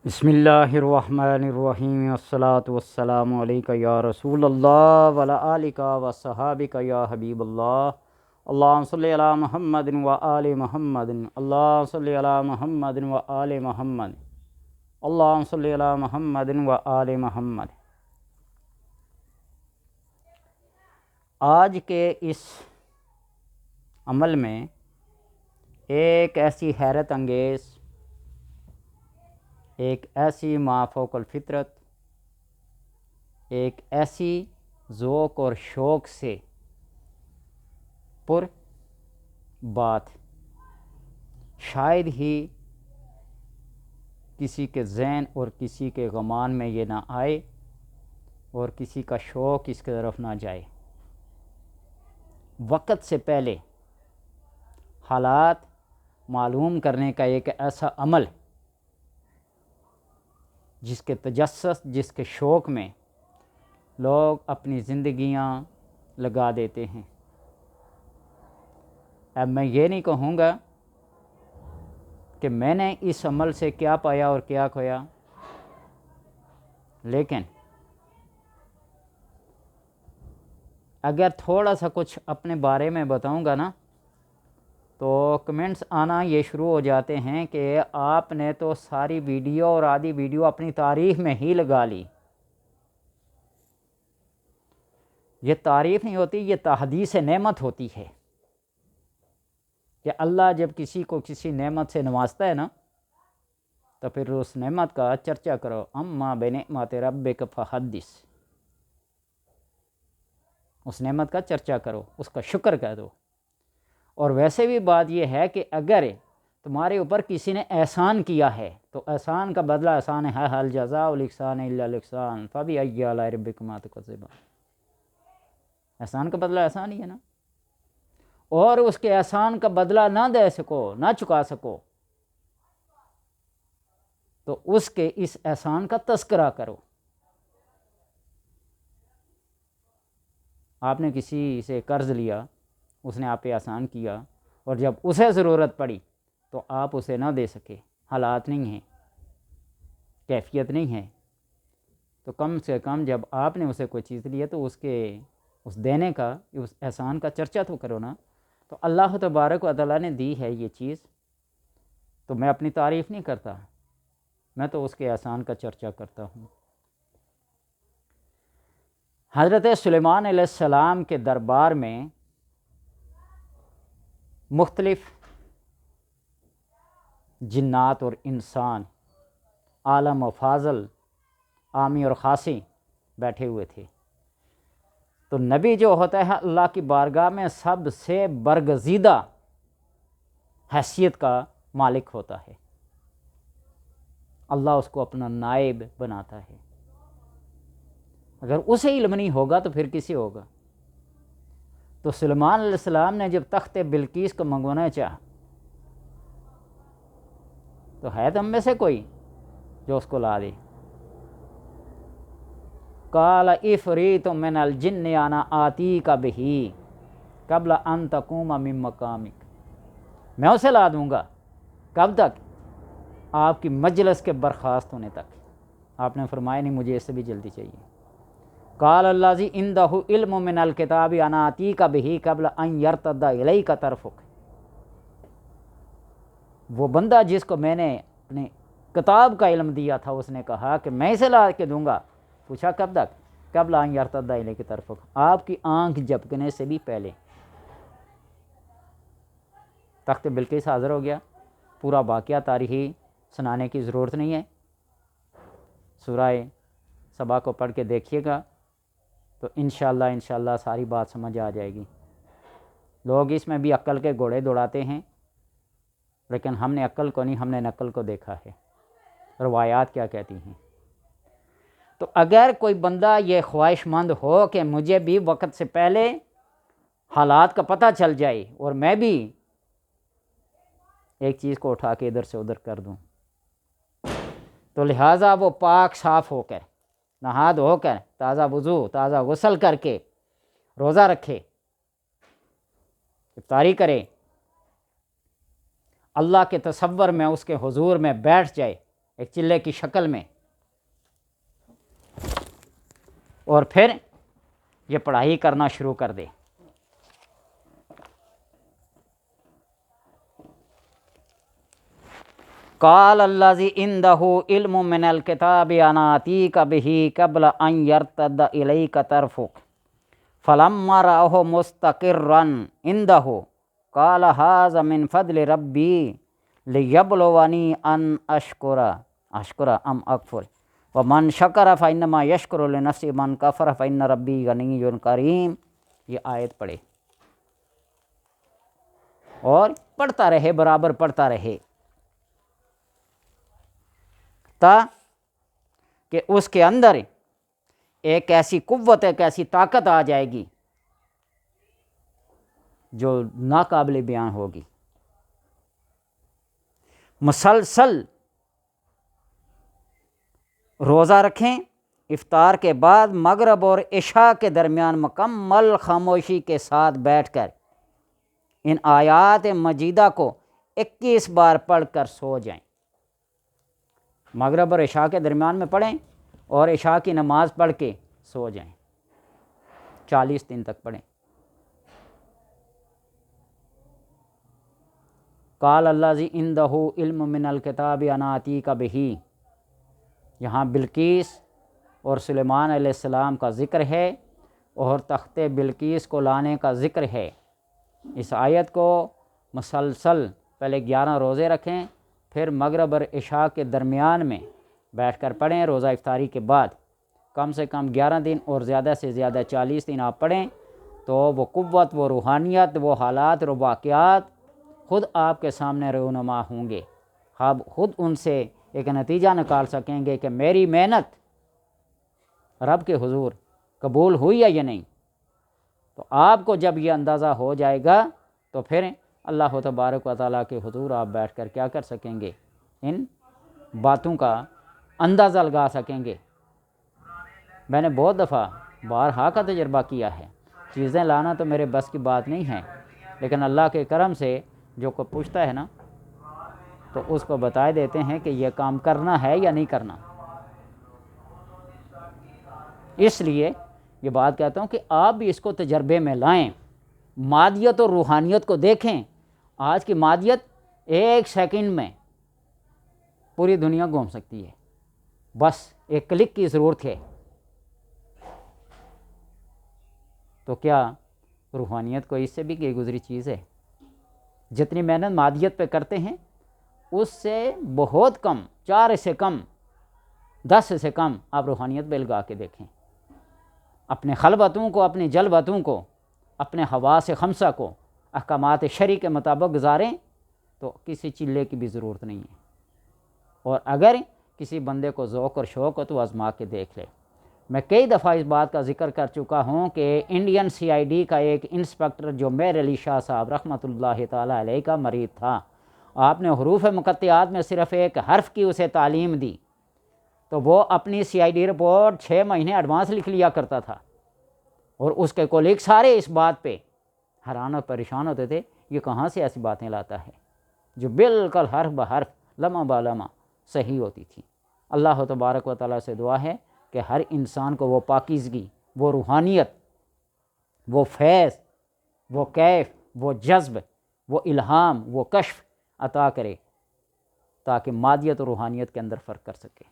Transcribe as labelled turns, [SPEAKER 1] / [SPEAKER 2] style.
[SPEAKER 1] بسم اللہ الرحمن الرحیم والصلاة والسلام علیکہ یا رسول اللہ وعلی آلک و صحابک یا حبیب اللہ۔ اللہم صلی علی محمد و آل محمد، اللہم صلی علی محمد و آل محمد، اللہم صلی علی محمد و آل محمد۔ آج کے اس عمل میں ایک ایسی حیرت انگیز، ایک ایسی مافوق الفطرت، ایک ایسی ذوق اور شوق سے پر بات شاید ہی کسی کے ذہن اور کسی کے گمان میں یہ نہ آئے اور کسی کا شوق اس کی طرف نہ جائے۔ وقت سے پہلے حالات معلوم کرنے کا ایک ایسا عمل جس کے تجسس، جس کے شوق میں لوگ اپنی زندگیاں لگا دیتے ہیں۔ اب میں یہ نہیں کہوں گا کہ میں نے اس عمل سے کیا پایا اور کیا کھویا، لیکن اگر تھوڑا سا کچھ اپنے بارے میں بتاؤں گا نا تو کمنٹس آنا یہ شروع ہو جاتے ہیں کہ آپ نے تو ساری ویڈیو اور آدھی ویڈیو اپنی تعریف میں ہی لگا لی۔ یہ تعریف نہیں ہوتی، یہ تحدیث نعمت ہوتی ہے کہ اللہ جب کسی کو کسی نعمت سے نوازتا ہے نا تو پھر اس نعمت کا چرچا کرو۔ اما بنعمت ربک فحدث، اس نعمت کا چرچا کرو، اس کا شکر کہہ دو۔ اور ویسے بھی بات یہ ہے کہ اگر تمہارے اوپر کسی نے احسان کیا ہے تو احسان کا بدلہ احسان ہے، حل جزاء الاحسان الا الاحسان فبأي آلاء ربكما تكذبان۔ احسان کا بدلہ احسان ہی ہے نا، اور اس کے احسان کا بدلہ نہ دے سکو، نہ چکا سکو، تو اس کے اس احسان کا تذکرہ کرو۔ آپ نے کسی سے قرض لیا، اس نے آپ پہ احسان کیا، اور جب اسے ضرورت پڑی تو آپ اسے نہ دے سکے، حالات نہیں ہیں، کیفیت نہیں ہے، تو کم سے کم جب آپ نے اسے کوئی چیز لی ہے تو اس دینے کا، اس احسان کا چرچا تو کرو نا۔ تو اللہ تبارک و تعالیٰ نے دی ہے یہ چیز تو میں اپنی تعریف نہیں کرتا، میں تو اس کے احسان کا چرچا کرتا ہوں۔ حضرت سلیمان علیہ السلام کے دربار میں مختلف جنات اور انسان، عالم و فاضل، عامی اور خاصی بیٹھے ہوئے تھے۔ تو نبی جو ہوتا ہے اللہ کی بارگاہ میں سب سے برگزیدہ حیثیت کا مالک ہوتا ہے، اللہ اس کو اپنا نائب بناتا ہے۔ اگر اسے علم نہیں ہوگا تو پھر کسی ہوگا؟ تو سلیمان علیہ السلام نے جب تخت بلقیس کو منگوانا چاہا تو ہے تم میں سے کوئی جو اس کو لا دے؟ قال عفریت من الجن انا آتیک بہ قبل ان تقوم من مقامک، میں اسے لا دوں گا، کب تک؟ آپ کی مجلس کے برخاست ہونے تک۔ آپ نے فرمایا نہیں، مجھے اس سے بھی جلدی چاہیے۔ قال الذی عندہ علم من الکتاب انا آتیک بہ قبل ان یرتد الیک طرفک، وہ بندہ جس کو میں نے اپنے کتاب کا علم دیا تھا اس نے کہا کہ میں اسے لا کے دوں گا۔ پوچھا کب تک؟ قبل ان یرتد الیک طرفک، آپ کی آنکھ جھپکنے سے بھی پہلے۔ تخت بلقیس حاضر ہو گیا، پورا واقعہ تاریخی سنانے کی ضرورت نہیں ہے، سورہ سبا کو پڑھ کے دیکھیے گا تو انشاءاللہ ساری بات سمجھ آ جائے گی۔ لوگ اس میں بھی عقل کے گھوڑے دوڑاتے ہیں، لیکن ہم نے عقل کو نہیں، ہم نے نقل کو دیکھا ہے، روایات کیا کہتی ہیں۔ تو اگر کوئی بندہ یہ خواہش مند ہو کہ مجھے بھی وقت سے پہلے حالات کا پتہ چل جائے اور میں بھی ایک چیز کو اٹھا کے ادھر سے ادھر کر دوں، تو لہٰذا وہ پاک صاف ہو کر، نہا دھو کر، تازہ وضو، تازہ غسل کر کے روزہ رکھے، افطاری کرے، اللہ کے تصور میں اس کے حضور میں بیٹھ جائے، ایک چلے کی شکل میں، اور پھر یہ پڑھائی کرنا شروع کر دے۔ قال الذی عندہ علم من الکتاب انا آتیک بہ قبل ان یرتد الیک طرفک فلما رآہ مستقرا عندہ قال ھذا من فضل ربی لیبلونی ان اشکر ام اکفر ومن شکر فانما یشکر لنفسہ من کفر فان ربی غنی کریم۔ یہ آیت پڑھے اور پڑھتا رہے، برابر پڑھتا رہے، کہ اس کے اندر ایک ایسی قوت، ایک ایسی طاقت آ جائے گی جو ناقابل بیان ہوگی۔ مسلسل روزہ رکھیں، افطار کے بعد مغرب اور عشاء کے درمیان مکمل خاموشی کے ساتھ بیٹھ کر ان آیات مجیدہ کو 21 بار پڑھ کر سو جائیں۔ مغرب اور عشاء کے درمیان میں پڑھیں اور عشاء کی نماز پڑھ کے سو جائیں، 40 دن تک پڑھیں۔ قال الذی عندہ علم من الکتاب انا آتیک بہ، یہاں بلقیس اور سلیمان علیہ السلام کا ذکر ہے اور تخت بلقیس کو لانے کا ذکر ہے۔ اس آیت کو مسلسل پہلے 11 روزے رکھیں، پھر مغرب اور عشاء کے درمیان میں بیٹھ کر پڑھیں، روزہ افطاری کے بعد کم سے کم 11 دن اور زیادہ سے زیادہ 40 دن آپ پڑھیں، تو وہ قوت، وہ روحانیت، وہ حالات، وہ واقعات خود آپ کے سامنے رونما ہوں گے۔ آپ خود ان سے ایک نتیجہ نکال سکیں گے کہ میری محنت رب کے حضور قبول ہوئی ہے یا نہیں۔ تو آپ کو جب یہ اندازہ ہو جائے گا تو پھر اللہ تبارک و تعالیٰ کے حضور آپ بیٹھ کر کیا کر سکیں گے؟ ان باتوں کا اندازہ لگا سکیں گے۔ میں نے بہت دفعہ بارہا کا تجربہ کیا ہے، چیزیں لانا تو میرے بس کی بات نہیں ہے، لیکن اللہ کے کرم سے جو کوئی پوچھتا ہے نا تو اس کو بتائے دیتے ہیں کہ یہ کام کرنا ہے یا نہیں کرنا۔ اس لیے یہ بات کہتا ہوں کہ آپ بھی اس کو تجربے میں لائیں، مادیت اور روحانیت کو دیکھیں۔ آج کی مادیت ایک سیکنڈ میں پوری دنیا گھوم سکتی ہے، بس ایک کلک کی ضرورت ہے۔ تو کیا روحانیت کو اس سے بھی کہ گزری چیز ہے؟ جتنی محنت مادیت پہ کرتے ہیں اس سے بہت کم، 4 سے کم، 10 سے کم آپ روحانیت پہ لگا کے دیکھیں۔ اپنے خلوتوں کو، اپنی جلوتوں کو، اپنے حواس خمسہ کو احکامات شرعی کے مطابق گزاریں تو کسی چلے کی بھی ضرورت نہیں ہے۔ اور اگر کسی بندے کو ذوق اور شوق ہو تو آزما کے دیکھ لے۔ میں کئی دفعہ اس بات کا ذکر کر چکا ہوں کہ انڈین CID کا ایک انسپکٹر جو میر علی شاہ صاحب رحمۃ اللہ تعالیٰ علیہ کا مرید تھا، آپ نے حروف مقطعات میں صرف ایک حرف کی اسے تعلیم دی تو وہ اپنی CID رپورٹ 6 مہینے ایڈوانس لکھ لیا کرتا تھا، اور اس کے کولیگ سارے اس بات پہ حیران اور پریشان ہوتے تھے، یہ کہاں سے ایسی باتیں لاتا ہے جو بالکل حرف بحرف، لمحہ بلمحہ صحیح ہوتی تھی۔ اللہ تبارک و تعالیٰ سے دعا ہے کہ ہر انسان کو وہ پاکیزگی، وہ روحانیت، وہ فیض، وہ کیف، وہ جذب، وہ الہام، وہ کشف عطا کرے تاکہ مادیت و روحانیت کے اندر فرق کر سکے۔